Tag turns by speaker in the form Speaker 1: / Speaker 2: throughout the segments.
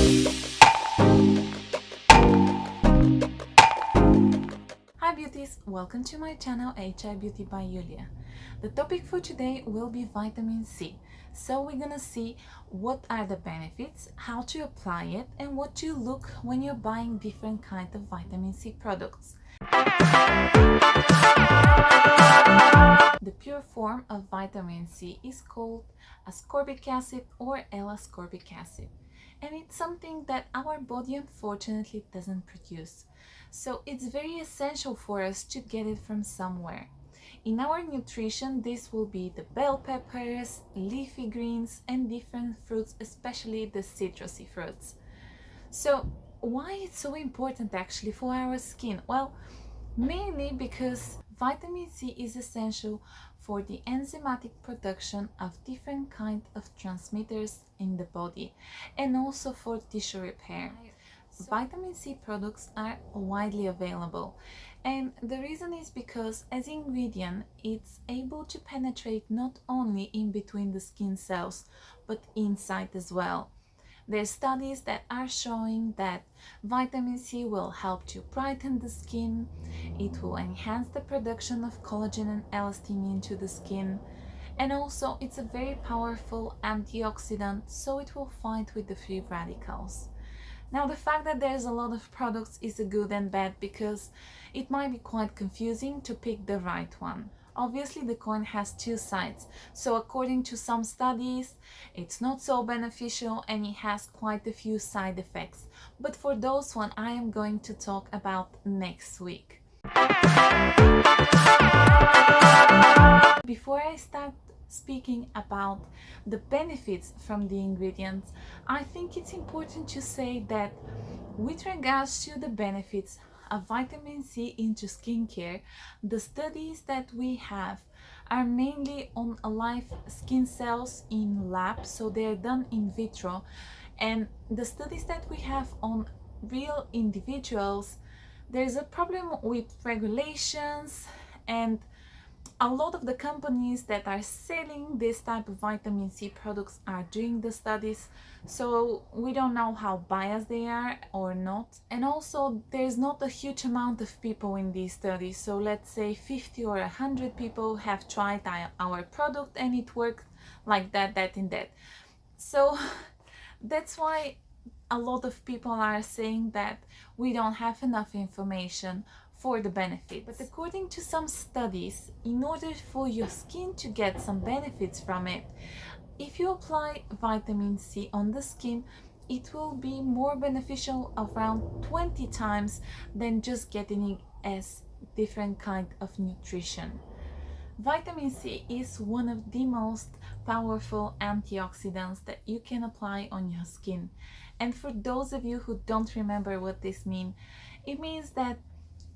Speaker 1: Hi beauties, welcome to my channel H.ealthy by Julia. The topic for today will be vitamin C. So we're gonna see what are the benefits, how to apply it, and what to look when you're buying different kinds of vitamin C products. The pure form of vitamin C is called ascorbic acid or L-ascorbic acid, and it's something that our body unfortunately doesn't produce. So it's very essential for us to get it from somewhere. In our nutrition, this will be the bell peppers, leafy greens, and different fruits, especially the citrusy fruits. So why it's so important actually for our skin? Well, mainly because vitamin C is essential for the enzymatic production of different kinds of transmitters in the body and also for tissue repair. Vitamin C products are widely available, and the reason is because as ingredient it's able to penetrate not only in between the skin cells but inside as well. There's studies that are showing that vitamin C will help to brighten the skin, it will enhance the production of collagen and elastin into the skin, and also it's a very powerful antioxidant, so it will fight with the free radicals. Now, the fact that there's a lot of products is a good and bad because it might be quite confusing to pick the right one. Obviously, the coin has two sides, so according to some studies, it's not so beneficial and it has quite a few side effects. But for those one, I am going to talk about next week. Before I start speaking about the benefits from the ingredients, I think it's important to say that with regards to the benefits of vitamin C into skincare, the studies that we have are mainly on live skin cells in labs, so they're done in vitro, and the studies that we have on real individuals, there's a problem with regulations, and a lot of the companies that are selling this type of vitamin C products are doing the studies, so we don't know how biased they are or not. And also there's not a huge amount of people in these studies, so let's say 50 or 100 people have tried our product and it worked like that and that. So that's why a lot of people are saying that we don't have enough information for the benefit. But according to some studies, in order for your skin to get some benefits from it, if you apply vitamin C on the skin, it will be more beneficial around 20 times than just getting it as different kind of nutrition. Vitamin C is one of the most powerful antioxidants that you can apply on your skin. And for those of you who don't remember what this means, it means that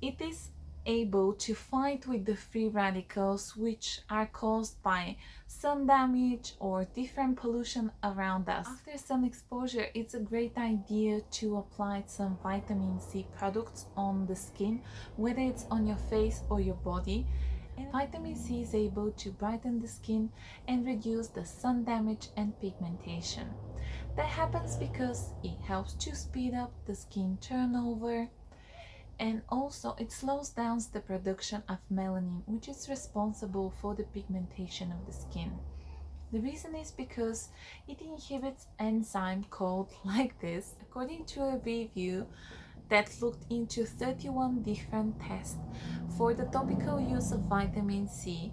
Speaker 1: it is able to fight with the free radicals which are caused by sun damage or different pollution around us. After sun exposure, it's a great idea to apply some vitamin C products on the skin, whether it's on your face or your body. And vitamin C is able to brighten the skin and reduce the sun damage and pigmentation. That happens because it helps to speed up the skin turnover, and also it slows down the production of melanin, which is responsible for the pigmentation of the skin. The reason is because it inhibits enzyme called like this. According to a review that looked into 31 different tests for the topical use of vitamin C,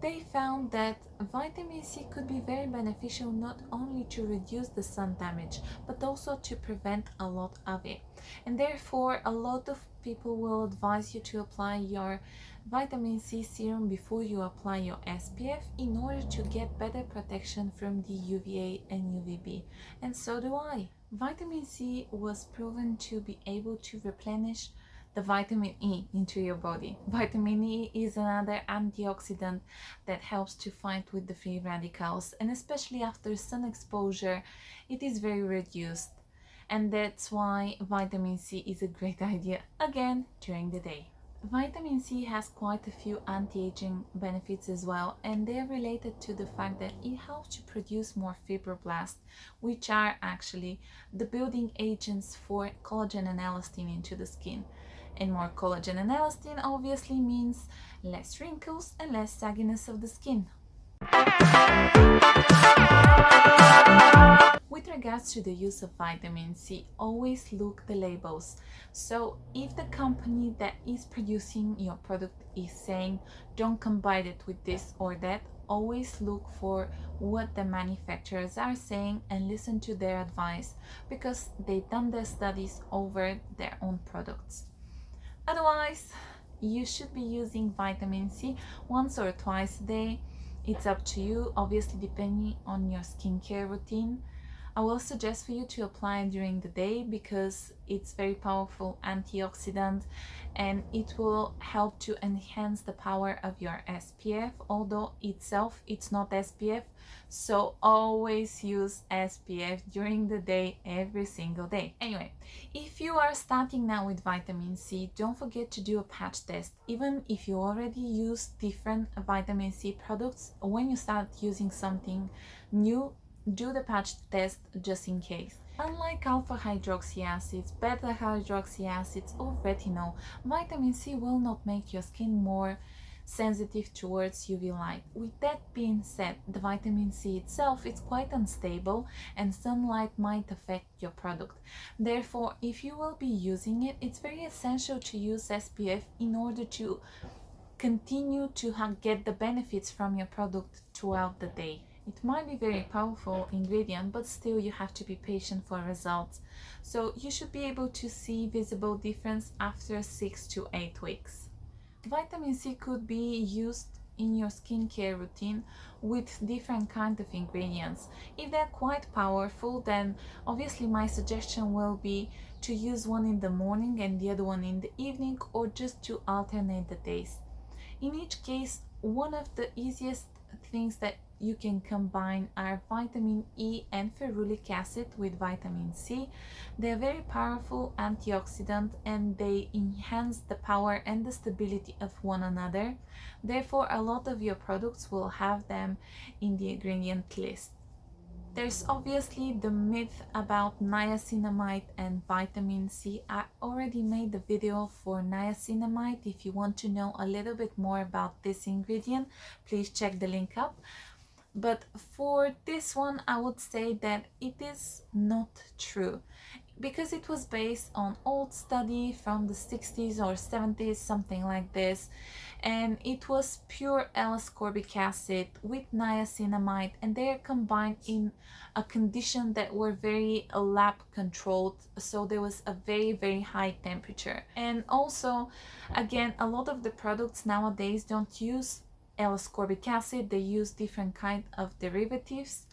Speaker 1: they found that vitamin C could be very beneficial not only to reduce the sun damage but also to prevent a lot of it. And therefore a lot of people will advise you to apply your vitamin C serum before you apply your SPF in order to get better protection from the UVA and UVB. And so do I. Vitamin C was proven to be able to replenish the vitamin E into your body. Vitamin E is another antioxidant that helps to fight with the free radicals, and especially after sun exposure it is very reduced, and that's why vitamin C is a great idea again during the day. Vitamin C has quite a few anti-aging benefits as well, and they are related to the fact that it helps to produce more fibroblasts, which are actually the building agents for collagen and elastin into the skin. And more collagen and elastin obviously means less wrinkles and less sagginess of the skin. With regards to the use of vitamin C, always look the labels. So if the company that is producing your product is saying don't combine it with this or that, always look for what the manufacturers are saying and listen to their advice, because they've done their studies over their own products. Otherwise, you should be using vitamin C once or twice a day. It's up to you, obviously depending on your skincare routine. I will suggest for you to apply during the day because it's very powerful antioxidant and it will help to enhance the power of your SPF, although itself it's not SPF. So always use SPF during the day, every single day. Anyway, if you are starting now with vitamin C, don't forget to do a patch test. Even if you already use different vitamin C products, when you start using something new, do the patch test just in case. Unlike alpha hydroxy acids, beta hydroxy acids, or retinol, vitamin C will not make your skin more sensitive towards UV light. With that being said, the vitamin C itself is quite unstable and sunlight might affect your product. Therefore, if you will be using it, it's very essential to use SPF in order to continue to get the benefits from your product throughout the day. It might be very powerful ingredient, but still you have to be patient for results. So you should be able to see visible difference after 6 to 8 weeks. Vitamin C could be used in your skincare routine with different kind of ingredients. If they're quite powerful, then obviously my suggestion will be to use one in the morning and the other one in the evening, or just to alternate the days. In each case, one of the easiest things that you can combine are vitamin E and ferulic acid with vitamin C. They are very powerful antioxidant and they enhance the power and the stability of one another. Therefore, a lot of your products will have them in the ingredient list. There's obviously the myth about niacinamide and vitamin C. I already made the video for niacinamide. If you want to know a little bit more about this ingredient, please check the link up. But for this one, I would say that it is not true, because it was based on old study from the 60s or 70s, something like this, and it was pure L-ascorbic acid with niacinamide, and they are combined in a condition that were very lab controlled, so there was a very high temperature. And also, again, a lot of the products nowadays don't use L-ascorbic acid, they use different kind of derivatives,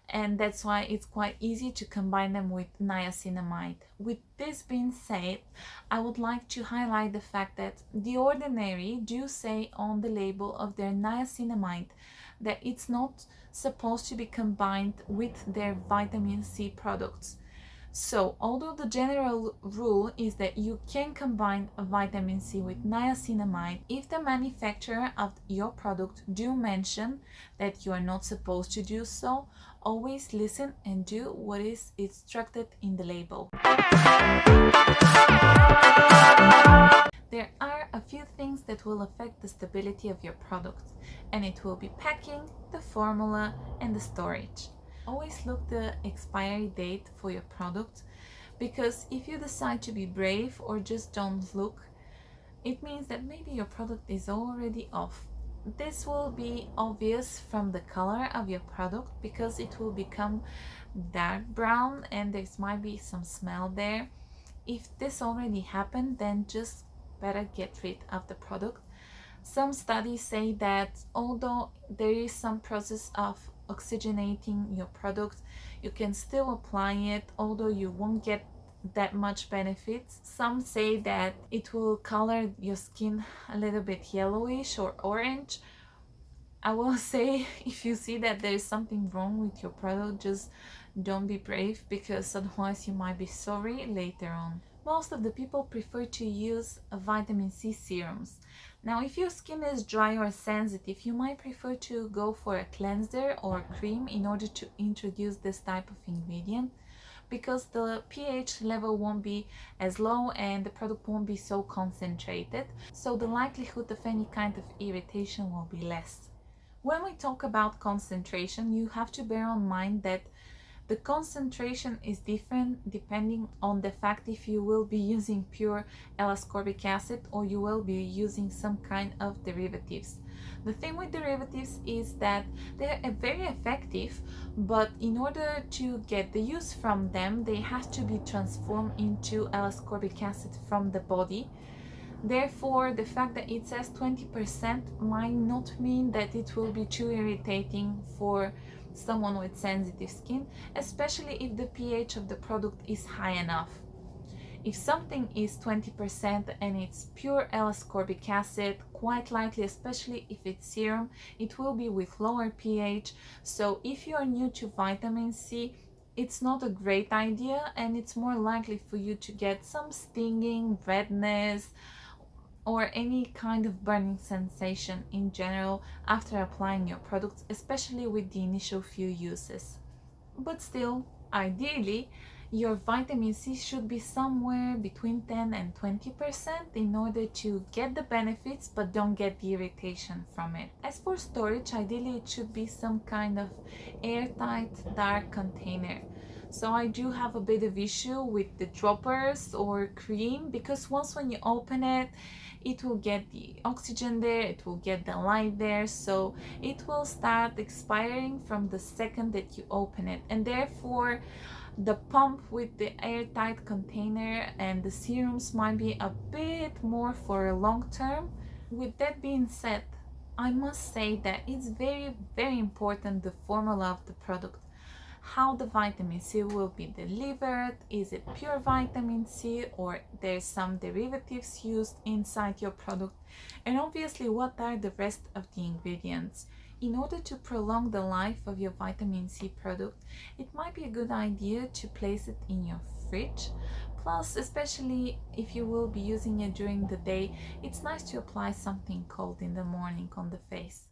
Speaker 1: and that's why it's quite easy to combine them with niacinamide. With this being said, I would like to highlight the fact that The Ordinary do say on the label of their niacinamide that it's not supposed to be combined with their vitamin C products. So, although the general rule is that you can combine vitamin C with niacinamide, if the manufacturer of your product do mention that you are not supposed to do so, always listen and do what is instructed in the label. There are a few things that will affect the stability of your product, and it will be packing, the formula, and the storage. Always look the expiry date for your product, because if you decide to be brave or just don't look, it means that maybe your product is already off. This will be obvious from the color of your product, because it will become dark brown and there might be some smell there. If this already happened, then just better get rid of the product. Some studies say that although there is some process of oxygenating your product, you can still apply it, although you won't get that much benefits. Some say that it will color your skin a little bit yellowish or orange. I will say, if you see that there is something wrong with your product, just don't be brave, because otherwise you might be sorry later on. most of the people prefer to use vitamin C serums. Now, if your skin is dry or sensitive, you might prefer to go for a cleanser or cream in order to introduce this type of ingredient, because the pH level won't be as low and the product won't be so concentrated, so the likelihood of any kind of irritation will be less. When we talk about concentration, you have to bear in mind that the concentration is different depending on the fact if you will be using pure L-ascorbic acid or you will be using some kind of derivatives. The thing with derivatives is that they're very effective, but in order to get the use from them, they have to be transformed into L-ascorbic acid from the body. Therefore, the fact that it says 20% might not mean that it will be too irritating for someone with sensitive skin, especially if the pH of the product is high enough. If something is 20% and it's pure L-ascorbic acid, quite likely, especially if it's serum, it will be with lower pH. So if you are new to vitamin C, it's not a great idea, and it's more likely for you to get some stinging, redness, or any kind of burning sensation in general after applying your products, especially with the initial few uses. But still, ideally, your vitamin C should be somewhere between 10 and 20% in order to get the benefits but don't get the irritation from it. As for storage, ideally it should be some kind of airtight dark container. So I do have a bit of issue with the droppers or cream, because once when you open it, it will get the oxygen there, it will get the light there, so it will start expiring from the second that you open it. And therefore the pump with the airtight container and the serums might be a bit more for a long term. With that being said, I must say that it's very important the formula of the product, how the vitamin C will be delivered. Is it pure vitamin C or there's some derivatives used inside your product? And obviously, what are the rest of the ingredients? In order to prolong the life of your vitamin C product, it might be a good idea to place it in your fridge. Plus, especially if you will be using it during the day, it's nice to apply something cold in the morning on the face.